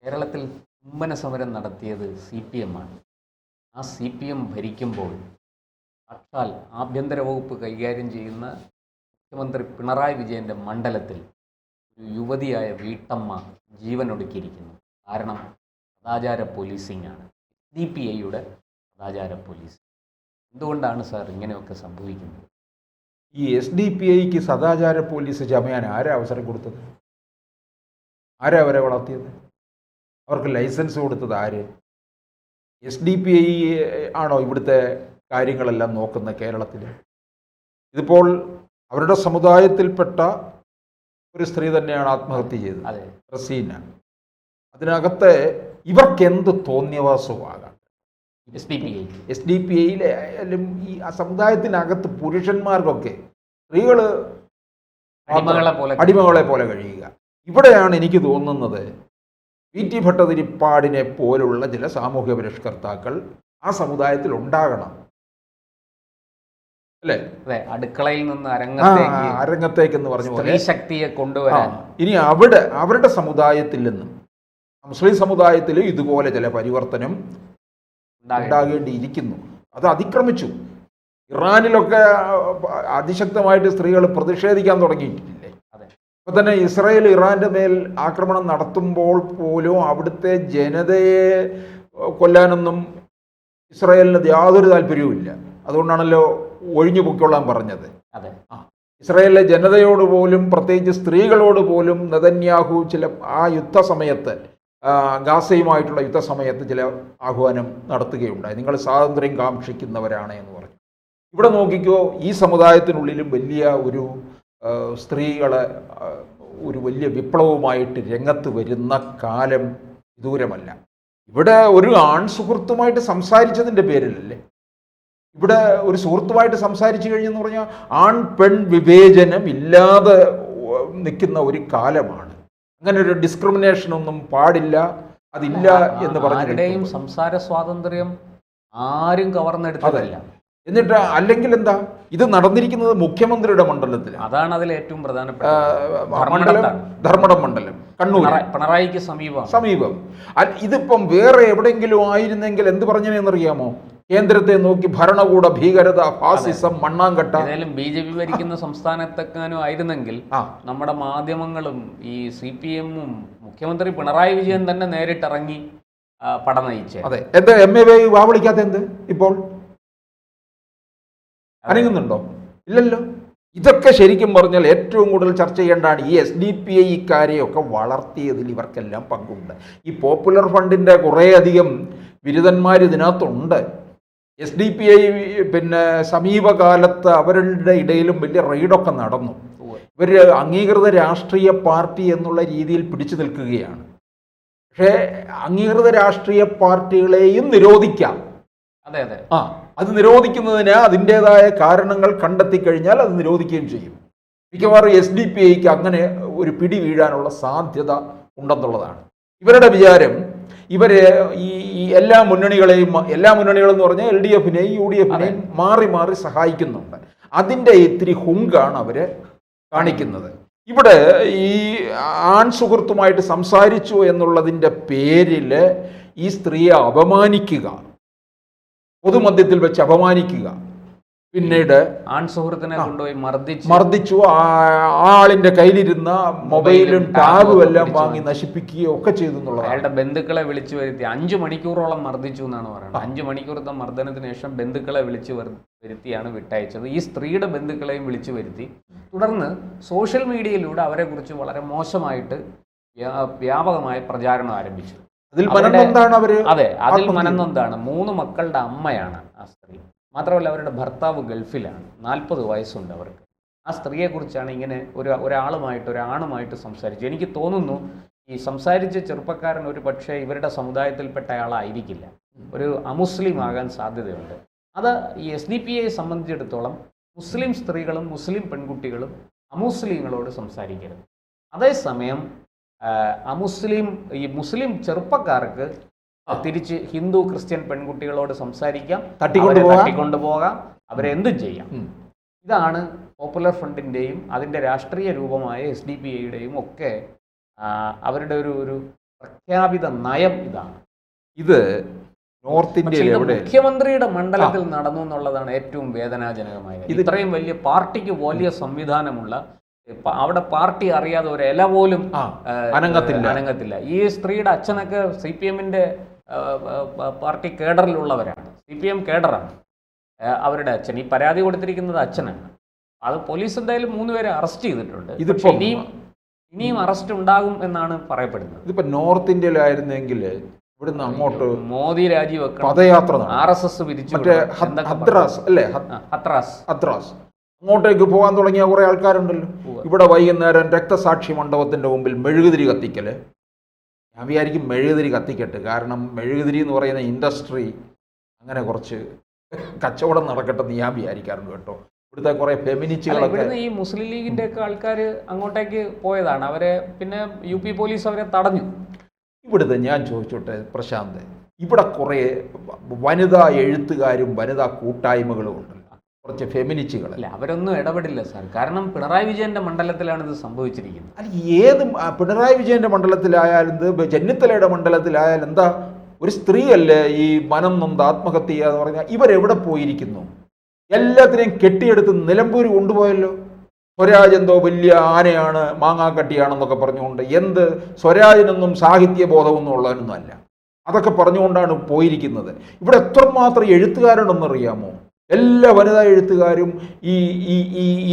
കേരളത്തിൽ ചുംബന സമരം നടത്തിയത് CPM ആണ്. ആ CPM ഭരിക്കുമ്പോൾ സാക്ഷാൽ ആഭ്യന്തര വകുപ്പ് കൈകാര്യം ചെയ്യുന്ന മുഖ്യമന്ത്രി പിണറായി വിജയൻ്റെ മണ്ഡലത്തിൽ ഒരു യുവതിയായ വീട്ടമ്മ ജീവനൊടുക്കിയിരിക്കുന്നു. കാരണം സദാചാര പോലീസിംഗ് ആണ്, SDPIയുടെ സദാചാര പോലീസിംഗ്. എന്തുകൊണ്ടാണ് സാർ ഇങ്ങനെയൊക്കെ സംഭവിക്കുന്നത്? ഈ SDPIക്ക് സദാചാര പോലീസ് ചമയാൻ ആരാ അവസരം കൊടുത്തത്? ആരാ അവരെ വളർത്തിയത്? അവർക്ക് ലൈസൻസ് കൊടുത്തത് ആര്? SDPI ആണോ ഇവിടുത്തെ കാര്യങ്ങളെല്ലാം നോക്കുന്ന കേരളത്തിൽ? ഇതിപ്പോൾ അവരുടെ സമുദായത്തിൽപ്പെട്ട ഒരു സ്ത്രീ തന്നെയാണ് ആത്മഹത്യ ചെയ്തത്, റസീന. അതിനകത്ത് ഇവർക്ക് എന്ത് തോന്നിയവാസമാകാം? SDPIയിലെ ഈ സമുദായത്തിനകത്ത് പുരുഷന്മാർക്കൊക്കെ സ്ത്രീകൾ അടിമകളെ പോലെ കഴിയുക. ഇവിടെയാണ് എനിക്ക് തോന്നുന്നത് PT ഭട്ടതിരിപ്പാടിനെ പോലുള്ള ചില സാമൂഹ്യ പരിഷ്കർത്താക്കൾ ആ സമുദായത്തിൽ ഉണ്ടാകണം, അല്ലേ? അടുക്കളയിൽ നിന്ന് അരങ്ങത്തേക്ക് എന്ന് പറഞ്ഞ പോലെ ശക്തിയെ കൊണ്ടുവരാൻ. ഇനി അവരുടെ സമുദായത്തിൽ നിന്നും മുസ്ലിം സമുദായത്തിൽ ഇതുപോലെ ചില പരിവർത്തനം ഉണ്ടാകേണ്ടിയിരിക്കുന്നു. അത് അതിക്രമിച്ചു. ഇറാനിലൊക്കെ അതിശക്തമായിട്ട് സ്ത്രീകൾ പ്രതിഷേധിക്കാൻ തുടങ്ങിയിട്ടില്ലേ? ഇപ്പൊ തന്നെ ഇസ്രായേൽ ഇറാന്റെ മേൽ ആക്രമണം നടത്തുമ്പോൾ പോലും അവിടുത്തെ ജനതയെ കൊല്ലാനൊന്നും ഇസ്രായേലിന് യാതൊരു താല്പര്യവുമില്ല. അതുകൊണ്ടാണല്ലോ ഒഴിഞ്ഞു പൊയ്ക്കൊള്ളാൻ പറഞ്ഞത്. ഇസ്രായേലിലെ ജനതയോട് പോലും, പ്രത്യേകിച്ച് സ്ത്രീകളോട് പോലും നെതന്യാഹു ചില ആ യുദ്ധസമയത്ത്, ഗാസയുമായിട്ടുള്ള യുദ്ധസമയത്ത് ചില ആഹ്വാനം നടത്തുകയുണ്ടായി. നിങ്ങൾ സ്വാതന്ത്ര്യം കാക്ഷിക്കുന്നവരാണ് എന്ന് പറഞ്ഞു. ഇവിടെ നോക്കിക്കോ, ഈ സമുദായത്തിനുള്ളിലും വലിയ ഒരു സ്ത്രീകളെ ഒരു വലിയ വിപ്ലവമായിട്ട് രംഗത്ത് വരുന്ന കാലം ദൂരമല്ല. ഇവിടെ ഒരു ആൺ സുഹൃത്തുമായിട്ട് സംസാരിച്ചതിൻ്റെ പേരിലല്ലേ, ഇവിടെ ഒരു സുഹൃത്തുമായിട്ട് സംസാരിച്ചു കഴിഞ്ഞെന്ന് പറഞ്ഞാൽ ആൺ പെൺ വിവേചനം ഇല്ലാതെ നിൽക്കുന്ന ഒരു കാലമാണ്. അങ്ങനെ ഒരു ഡിസ്ക്രിമിനേഷൻ ഒന്നും പാടില്ല, അതില്ല എന്ന് പറഞ്ഞിട്ടും സംസാര സ്വാതന്ത്ര്യം ആരും കവർന്നെടുത്തതല്ല. എന്നിട്ട് അല്ലെങ്കിൽ എന്താ, ഇത് നടന്നിരിക്കുന്നത് മുഖ്യമന്ത്രിയുടെ മണ്ഡലത്തിലാണ്. അതാണ് അതിൽ ഏറ്റവും പ്രധാനപ്പെട്ട ധർമ്മടം മണ്ഡലം, കണ്ണൂർ, പിണറായിക്ക് സമീപം. ഇതിപ്പം വേറെ എവിടെയെങ്കിലും ആയിരുന്നെങ്കിൽ എന്ത് പറഞ്ഞെന്നറിയാമോ? കേന്ദ്രത്തെ നോക്കി ഭരണകൂട ഭീകരത, ഫാസിസം, മണ്ണാങ്കട്ട. ഏതായാലും BJP ഭരിക്കുന്ന സംസ്ഥാനത്തെക്കാനും ആയിരുന്നെങ്കിൽ നമ്മുടെ മാധ്യമങ്ങളും ഈ CPM-ഉം മുഖ്യമന്ത്രി പിണറായി വിജയൻ തന്നെ നേരിട്ടിറങ്ങി പട നയിച്ചേ. അതെ, എന്താ MA വാ വിളിക്കാത്ത? എന്ത് ഇപ്പോൾ അനങ്ങുന്നുണ്ടോ? ഇല്ലല്ലോ. ഇതൊക്കെ ശരിക്കും പറഞ്ഞാൽ ഏറ്റവും കൂടുതൽ ചർച്ച ചെയ്യേണ്ടതാണ്. ഈ SDPI ഇക്കാരെയൊക്കെ വളർത്തിയതിൽ ഇവർക്കെല്ലാം പങ്കുണ്ട്. ഈ പോപ്പുലർ ഫണ്ടിൻ്റെ കുറേയധികം ബിരുദന്മാർ ഇതിനകത്തുണ്ട്. SDPI പിന്നെ സമീപകാലത്ത് അവരുടെ ഇടയിലും വലിയ റെയ്ഡൊക്കെ നടന്നു. ഇവർ അംഗീകൃത രാഷ്ട്രീയ പാർട്ടി എന്നുള്ള രീതിയിൽ പിടിച്ചു നിൽക്കുകയാണ്. പക്ഷേ അംഗീകൃത രാഷ്ട്രീയ പാർട്ടികളെയും നിരോധിക്കാം. അത് നിരോധിക്കുന്നതിന് അതിൻ്റെതായ കാരണങ്ങൾ കണ്ടെത്തിക്കഴിഞ്ഞാൽ അത് നിരോധിക്കുകയും ചെയ്യും. മിക്കവാറും SDPIക്ക് അങ്ങനെ ഒരു പിടി വീഴാനുള്ള സാധ്യത ഉണ്ടെന്നുള്ളതാണ്. ഇവരുടെ വിചാരം ഇവരെ ഈ എല്ലാ മുന്നണികളെന്ന് പറഞ്ഞാൽ LDFനെയും UDFനെയും മാറി മാറി സഹായിക്കുന്നുണ്ട്. അതിൻ്റെ ഇത്തിരി ഹുങ്കാണ് അവര് കാണിക്കുന്നത്. ഇവിടെ ഈ ആൺ സുഹൃത്തുമായിട്ട് സംസാരിച്ചു എന്നുള്ളതിൻ്റെ പേരിൽ ഈ സ്ത്രീയെ അപമാനിക്കുക, പൊതുമധ്യത്തിൽ വെച്ച് അപമാനിക്കുക, പിന്നീട് ആൺ സുഹൃത്തിനെ കൊണ്ടുപോയി മർദ്ദിച്ചു, ആളിന്റെ കയ്യിലിരുന്ന മൊബൈലും ടാബും എല്ലാം വാങ്ങി നശിപ്പിക്കുകയോ ഒക്കെ ചെയ്തു എന്നുള്ളത്. അയാളുടെ ബന്ധുക്കളെ വിളിച്ചു വരുത്തി 5 മണിക്കൂറോളം മർദ്ദിച്ചു എന്നാണ് പറയുന്നത്. 5 മണിക്കൂറത്തെ മർദ്ദനത്തിന് ശേഷം ബന്ധുക്കളെ വിളിച്ചു വരുത്തിയാണ് വിട്ടയച്ചത്. ഈ സ്ത്രീയുടെ ബന്ധുക്കളെയും വിളിച്ചു വരുത്തി. തുടർന്ന് സോഷ്യൽ മീഡിയയിലൂടെ അവരെക്കുറിച്ച് വളരെ മോശമായിട്ട് വ്യാപകമായ പ്രചാരണം ആരംഭിച്ചു. അതിൽ മനംനൊന്താണ് 3 മക്കളുടെ അമ്മയാണ് ആ സ്ത്രീ. മാത്രമല്ല അവരുടെ ഭർത്താവ് ഗൾഫിലാണ്, 40 വയസ്സുണ്ട് അവർക്ക്. ആ സ്ത്രീയെക്കുറിച്ചാണ് ഇങ്ങനെ ഒരാണുമായിട്ട് സംസാരിച്ചു. എനിക്ക് തോന്നുന്നു ഈ സംസാരിച്ച ചെറുപ്പക്കാരൻ ഒരു പക്ഷേ ഇവരുടെ സമുദായത്തിൽപ്പെട്ട ആളായിരിക്കില്ല, ഒരു അമുസ്ലിം ആകാൻ സാധ്യതയുണ്ട്. അത് ഈ SDPIയെ സംബന്ധിച്ചിടത്തോളം മുസ്ലിം സ്ത്രീകളും മുസ്ലിം പെൺകുട്ടികളും അമുസ്ലിങ്ങളോട് സംസാരിക്കരുത്. അതേസമയം മുസ്ലിം ചെറുപ്പക്കാർക്ക് തിരിച്ച് ഹിന്ദു ക്രിസ്ത്യൻ പെൺകുട്ടികളോട് സംസാരിക്കാം, തട്ടിക്കൊണ്ടുപോകാം, അവരെ എന്തും ചെയ്യാം. ഇതാണ് പോപ്പുലർ ഫ്രണ്ടിൻ്റെയും അതിൻ്റെ രാഷ്ട്രീയ രൂപമായ SDPIയുടെയും ഒക്കെ അവരുടെ ഒരു പ്രഖ്യാപിത നയം ഇതാണ്. ഇത് നോർത്ത് പക്ഷേ ഇന്ത്യയിൽ ഇത് എവിടെ മുഖ്യമന്ത്രിയുടെ മണ്ഡലത്തിൽ നടന്നു എന്നുള്ളതാണ് ഏറ്റവും വേദനാജനകമായത്. ഇത്രയും വലിയ പാർട്ടിക്ക് വലിയ സംവിധാനമുള്ള അവിടെ പാർട്ടി അറിയാതെ ഒരു ഇല പോലും അനങ്ങത്തില്ല. ഈ സ്ത്രീയുടെ അച്ഛനൊക്കെ CPM-ന്റെ പാർട്ടി കേഡറിലുള്ളവരാണ്, CPM കേഡറാണ് അവരുടെ അച്ഛൻ. ഈ പരാതി കൊടുത്തിരിക്കുന്നത് അച്ഛനാണ്. അത് പോലീസ് എന്തായാലും 3 പേരെ അറസ്റ്റ് ചെയ്തിട്ടുണ്ട്. ഇതിപ്പോ ഇനിയും അറസ്റ്റ് ഉണ്ടാകും എന്നാണ് പറയപ്പെടുന്നത്. ഇതിപ്പോ നോർത്ത് ഇന്ത്യയിലായിരുന്നെങ്കിൽ ഇവിടുന്ന് അങ്ങോട്ട് മോദി രാജിവെക്കണം, പദയാത്ര RSS പിരിച്ചു, മറ്റേ ഹത്രാസ് അല്ലേ, ഹത്രാസ് അങ്ങോട്ടേക്ക് പോകാൻ തുടങ്ങിയ കുറെ ആൾക്കാരുണ്ടല്ലോ. ഇവിടെ വൈകുന്നേരം രക്തസാക്ഷി മണ്ഡപത്തിന്റെ മുമ്പിൽ മെഴുകുതിരി കത്തിക്കല്. ഞാൻ വിചാരിക്കും മെഴുകുതിരി കത്തിക്കട്ടെ, കാരണം മെഴുകുതിരി എന്ന് പറയുന്ന ഇൻഡസ്ട്രി അങ്ങനെ കുറച്ച് കച്ചവടം നടക്കട്ടെ എന്ന് ഞാൻ വിചാരിക്കാറുണ്ട് കേട്ടോ. ഇവിടുത്തെ കുറെ ഫെമിനിസ്റ്റുകളൊക്കെ ഈ മുസ്ലിം ലീഗിന്റെ ഒക്കെ ആൾക്കാർ അങ്ങോട്ടേക്ക് പോയതാണ്. അവരെ പിന്നെ UP പോലീസ് അവരെ തടഞ്ഞു. ഇവിടുത്തെ ഞാൻ ചോദിച്ചോട്ടെ പ്രശാന്ത്, ഇവിടെ കുറേ വനിതാ എഴുത്തുകാരും വനിതാ കൂട്ടായ്മകളും ഉണ്ടല്ലോ, കുറച്ച് ഫെമിനിസ്റ്റുകൾ. അല്ല, അവരൊന്നും ഇടപെടില്ല സാർ. കാരണം പിണറായി വിജയന്റെ മണ്ഡലത്തിലാണ് ഇത് സംഭവിച്ചിരിക്കുന്നത്. അല്ല, ഏത് പിണറായി വിജയന്റെ മണ്ഡലത്തിലായാലും ചെന്നിത്തലയുടെ മണ്ഡലത്തിലായാലും എന്താ, ഒരു സ്ത്രീയല്ലേ ഈ മനം നൊന്ത് ആത്മഹത്യ ചെയ്യാന്ന് പറഞ്ഞാൽ ഇവരെവിടെ പോയിരിക്കുന്നു? എല്ലാത്തിനെയും കെട്ടിയെടുത്ത് നിലമ്പൂർ കൊണ്ടുപോയല്ലോ. സ്വരാജ് എന്തോ വലിയ ആനയാണ്, മാങ്ങാക്കട്ടിയാണെന്നൊക്കെ പറഞ്ഞുകൊണ്ട്, എന്ത് സ്വരാജിനൊന്നും സാഹിത്യ ബോധമൊന്നും ഉള്ളവനൊന്നും അല്ല, അതൊക്കെ പറഞ്ഞുകൊണ്ടാണ് പോയിരിക്കുന്നത്. ഇവിടെ എത്രമാത്രം എഴുത്തുകാരുണ്ടെന്നറിയാമോ? എല്ലാ വനിതാ എഴുത്തുകാരും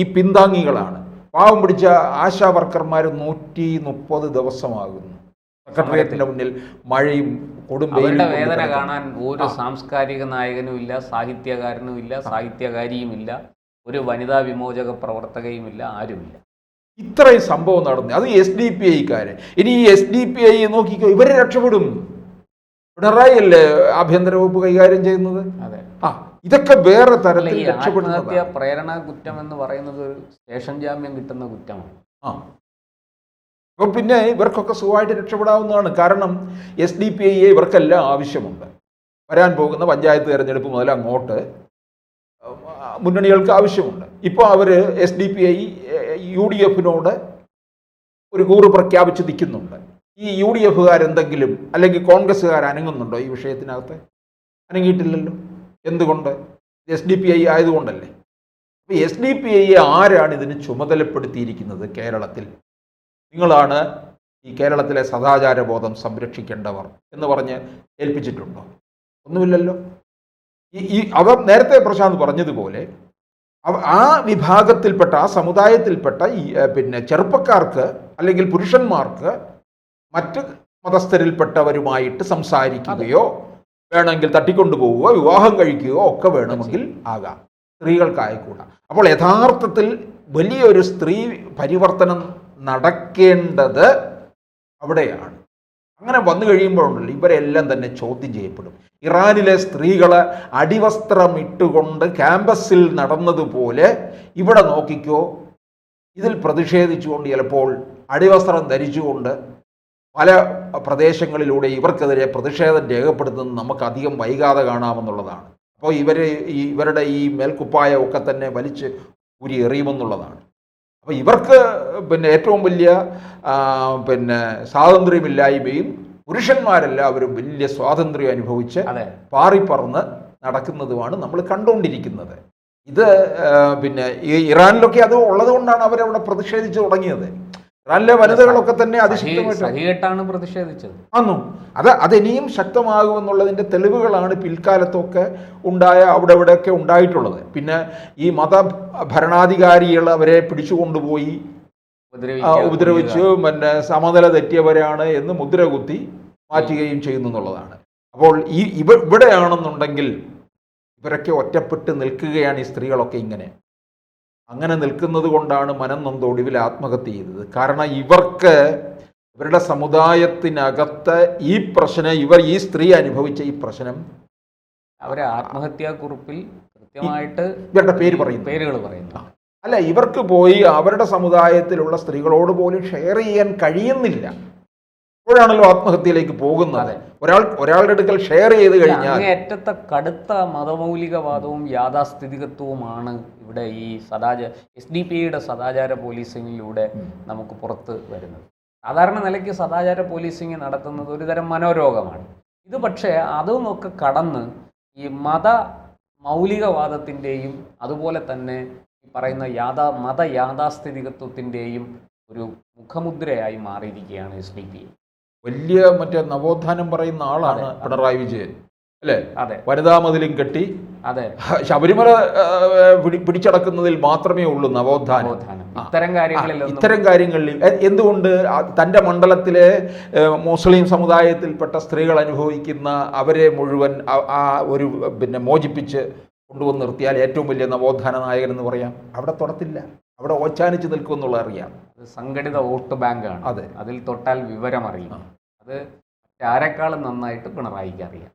ഈ പിന്താങ്ങികളാണ്. പാവം പിടിച്ച ആശാ വർക്കർമാർ 130 ദിവസമാകുന്നു സെക്രട്ടേറിയറ്റിന്റെ മുന്നിൽ മഴയും കൊടുമ്പെയിലും. വേദന കാണാൻ ഒരു സാംസ്കാരിക നായകനും ഇല്ല, സാഹിത്യകാരനും ഇല്ല, സാഹിത്യകാരിയുമില്ല, ഒരു വനിതാ വിമോചക പ്രവർത്തകയുമില്ല, ആരുമില്ല. ഇത്രയും സംഭവം നടന്നു. അത് SDPIക്കാര്. ഇനി ഈ SDPI നോക്കിക്കോ, ഇവരെ രക്ഷപ്പെടും. പിണറായി അല്ലേ ആഭ്യന്തര വകുപ്പ് കൈകാര്യം ചെയ്യുന്നത്. അതെ, ഇതൊക്കെ വേറെ തരത്തിൽ രക്ഷപ്പെടുന്ന പ്രേരണ കുറ്റം എന്ന് പറയുന്നത് ഒരു സ്റ്റേഷൻ ജാമ്യം കിട്ടുന്ന കുറ്റമാണ്. അപ്പം പിന്നെ ഇവർക്കൊക്കെ സുഖമായിട്ട് രക്ഷപ്പെടാവുന്നതാണ്. കാരണം SDPI ഇവർക്കെല്ലാം ആവശ്യമുണ്ട്. വരാൻ പോകുന്ന പഞ്ചായത്ത് തിരഞ്ഞെടുപ്പ് മുതൽ അങ്ങോട്ട് മുന്നണികൾക്ക് ആവശ്യമുണ്ട്. ഇപ്പോൾ അവർ SDPI UDF-നോട് ഒരു കൂറ് പ്രഖ്യാപിച്ച് നിൽക്കുന്നുണ്ട്. ഈ UDF-കാരെന്തെങ്കിലും അല്ലെങ്കിൽ കോൺഗ്രസ്സുകാർ അനങ്ങുന്നുണ്ടോ ഈ വിഷയത്തിനകത്ത്? അനങ്ങിയിട്ടില്ലല്ലോ. എന്തുകൊണ്ട്? SDPI ആയതുകൊണ്ടല്ലേ. അപ്പോൾ SDPI ആരാണ് ഇതിന് ചുമതലപ്പെടുത്തിയിരിക്കുന്നത് കേരളത്തിൽ? നിങ്ങളാണ് ഈ കേരളത്തിലെ സദാചാരബോധം സംരക്ഷിക്കേണ്ടവർ എന്ന് പറഞ്ഞ് ഏൽപ്പിച്ചിട്ടുണ്ടോ? ഒന്നുമില്ലല്ലോ. അവർ നേരത്തെ പ്രശാന്ത് പറഞ്ഞതുപോലെ ആ വിഭാഗത്തിൽപ്പെട്ട, ആ സമുദായത്തിൽപ്പെട്ട പിന്നെ ചെറുപ്പക്കാർക്ക് അല്ലെങ്കിൽ പുരുഷന്മാർക്ക് മറ്റ് മതസ്ഥരിൽപ്പെട്ടവരുമായിട്ട് സംസാരിക്കുകയോ വേണമെങ്കിൽ തട്ടിക്കൊണ്ടുപോവുകയോ വിവാഹം കഴിക്കുകയോ ഒക്കെ വേണമെങ്കിൽ ആകാം. സ്ത്രീകൾക്കായിക്കൂടാ. അപ്പോൾ യഥാർത്ഥത്തിൽ വലിയൊരു സ്ത്രീ പരിവർത്തനം നടക്കേണ്ടത് അവിടെയാണ്. അങ്ങനെ വന്നു കഴിയുമ്പോഴുണ്ടല്ലോ ഇവരെല്ലാം തന്നെ ചോദ്യം ചെയ്യപ്പെടും. ഇറാനിലെ സ്ത്രീകളെ അടിവസ്ത്രമിട്ടുകൊണ്ട് ക്യാമ്പസിൽ നടന്നതുപോലെ ഇവിടെ നോക്കിക്കോ, ഇതിൽ പ്രതിഷേധിച്ചുകൊണ്ട് ചിലപ്പോൾ അടിവസ്ത്രം ധരിച്ചുകൊണ്ട് പല പ്രദേശങ്ങളിലൂടെ ഇവർക്കെതിരെ പ്രതിഷേധം രേഖപ്പെടുത്തുന്നത് നമുക്ക് അധികം വൈകാതെ കാണാമെന്നുള്ളതാണ്. അപ്പോൾ ഇവരുടെ ഈ മേൽക്കുപ്പായം ഒക്കെ തന്നെ വലിച്ച് ഊരി എറിയുമെന്നുള്ളതാണ്. അപ്പോൾ ഇവർക്ക് പിന്നെ ഏറ്റവും വലിയ പിന്നെ സ്വാതന്ത്ര്യമില്ലായ്മയും പുരുഷന്മാരെല്ലാവരും വലിയ സ്വാതന്ത്ര്യം അനുഭവിച്ച് പാറിപ്പറന്ന് നടക്കുന്നതുമാണ് നമ്മൾ കണ്ടുകൊണ്ടിരിക്കുന്നത്. ഇത് പിന്നെ ഈ ഇറാനിലൊക്കെ അത് ഉള്ളത് കൊണ്ടാണ് അവരവിടെ പ്രതിഷേധിച്ച് തുടങ്ങിയത്. ഇറാനിലെ വനിതകളൊക്കെ തന്നെ അതിശക്തമായിട്ടാണ് പ്രതിഷേധിച്ചത്. അതിനിയും ശക്തമാകുമെന്നുള്ളതിൻ്റെ തെളിവുകളാണ് പിൽക്കാലത്തൊക്കെ അവിടെ ഇവിടെയൊക്കെ ഉണ്ടായിട്ടുള്ളത്. പിന്നെ ഈ ഭരണാധികാരികൾ അവരെ പിടിച്ചുകൊണ്ടുപോയി ഉപദ്രവിച്ച് പിന്നെ സമനില തെറ്റിയവരാണ് എന്ന് മുദ്രകുത്തി മാറ്റുകയും ചെയ്യുന്നു എന്നുള്ളതാണ്. അപ്പോൾ ഇവിടെയാണെന്നുണ്ടെങ്കിൽ ഇവരൊക്കെ ഒറ്റപ്പെട്ട് നിൽക്കുകയാണ് ഈ സ്ത്രീകളൊക്കെ. അങ്ങനെ നിൽക്കുന്നത് കൊണ്ടാണ് മനം നൊന്തൊടുവിൽ ആത്മഹത്യ ചെയ്തത്. കാരണം ഇവരുടെ സമുദായത്തിനകത്ത് ഈ പ്രശ്നം, ഈ സ്ത്രീ അനുഭവിച്ച ഈ പ്രശ്നം അവരെ ആത്മഹത്യാക്കുറിപ്പിൽ കൃത്യമായിട്ട് ഇവരുടെ പേരുകൾ പറയുന്നു. അല്ല, ഇവർക്ക് പോയി അവരുടെ സമുദായത്തിലുള്ള സ്ത്രീകളോട് പോലും ഷെയർ ചെയ്യാൻ കഴിയുന്നില്ല. അപ്പോഴാണല്ലോ ആത്മഹത്യയിലേക്ക് പോകുന്നത്. ഒരാളുടെ അടുക്കൽ ഷെയർ ചെയ്ത് കഴിഞ്ഞാൽ അങ്ങേയറ്റത്തെ കടുത്ത മതമൗലികവാദവും യാഥാസ്ഥിതികത്വവുമാണ് ഇവിടെ ഈ SDPIയുടെ സദാചാര പോലീസിങ്ങിലൂടെ നമുക്ക് പുറത്ത് വരുന്നത്. സാധാരണ നിലയ്ക്ക് സദാചാര പോലീസിങ് നടത്തുന്നത് ഒരുതരം മനോരോഗമാണ്. ഇത് പക്ഷേ അതുമൊക്കെ കടന്ന് ഈ മൗലികവാദത്തിൻ്റെയും അതുപോലെ തന്നെ ഈ പറയുന്ന മത യാഥാസ്ഥിതികത്വത്തിൻ്റെയും ഒരു മുഖമുദ്രയായി മാറിയിരിക്കുകയാണ് SDP. വലിയ മറ്റേ നവോത്ഥാനം പറയുന്ന ആളാണ് പിണറായി വിജയൻ, അല്ലേ? അതെ, വനിതാ മതിലും കെട്ടി അതെ, ശബരിമല പിടിച്ചടക്കുന്നതിൽ മാത്രമേ ഉള്ളൂ നവോത്ഥാനം. ഇത്തരം കാര്യങ്ങളിൽ എന്തുകൊണ്ട് തൻ്റെ മണ്ഡലത്തിലെ മുസ്ലിം സമുദായത്തിൽപ്പെട്ട സ്ത്രീകൾ അനുഭവിക്കുന്ന അവരെ മുഴുവൻ ആ ഒരു മോചിപ്പിച്ച് കൊണ്ടുവന്ന് നിർത്തിയാൽ ഏറ്റവും വലിയ നവോത്ഥാന നായകൻ എന്ന് പറയാം? അവിടെ തൊടത്തില്ല, അവിടെ ഓച്ചാനിച്ച് നിൽക്കുമെന്നുള്ള അറിയാം. അത് സംഘടിത വോട്ട് ബാങ്കാണ്. അതെ, അതിൽ തൊട്ടാൽ വിവരം അറിയും. അത് ആരെക്കാളും നന്നായിട്ട് പിണറായിക്ക് അറിയാം.